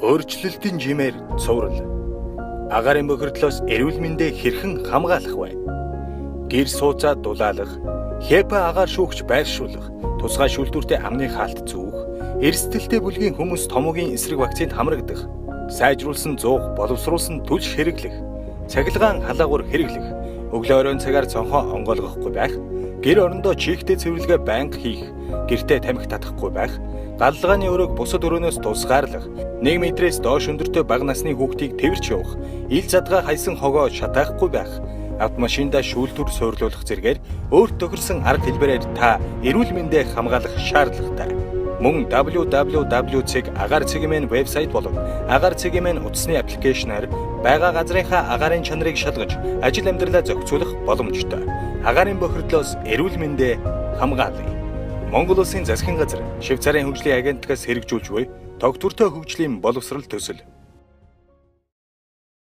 Өөрчлөлтийн жимээр цуврал. Агаарын бохирдлоос эрүүл мэндийг хэрхэн хамгаалах вэ? Гэр сууцаа дулаалах, ХЭПА агаар шүүгч байршуулах, тусгай шүүлтүүртэй амны хаалт зүүх, эрсдэлтэй бүлгийн хүмүүс томоогийн эсрэг вакцинд хамрагдах, сайжруулсан зуух, боловсруулсан түлш хэрэглэх, цахилгаан халаагуур хэрэглэх, өглөө оройн цагаар цонхоо онгойлгохгүй байх, гэр орондоо чихтэй цэвэрлэгээ байнга хийх, гэртээ тамхи татахгүй байх, галлагааны өрөөг бусад өрөөнөөс тусгаарлах, 1 метрээс доош өндөртэй бага насны хүүхдийг тэрч явах, ил задгаа хайсан хогоо шатаахгүй байх, автомашиндаа шүүлтүр суйрлуулах зэргээр өөрт тохирсон арга хэлбэрээр та эрүүл мэндээ хамгаалах шаардлагатай. Мөн www.agar.cgmn вебсайт болон Agar CGMN утасны аппликейшнаар байгаа газрынхаа агаарын чанарыг шалгаж, ажил амьдралаа зохицуулах боломжтой. Агаарын бохирдлоос эрүүл мэндээ хамгаалъя. Монгол Улсын засгийн газар, Швейцарын хөгжлийн агентлагаас хэрэгжүүлж буй тогтвортой хөгжлийн боловсрал төсөл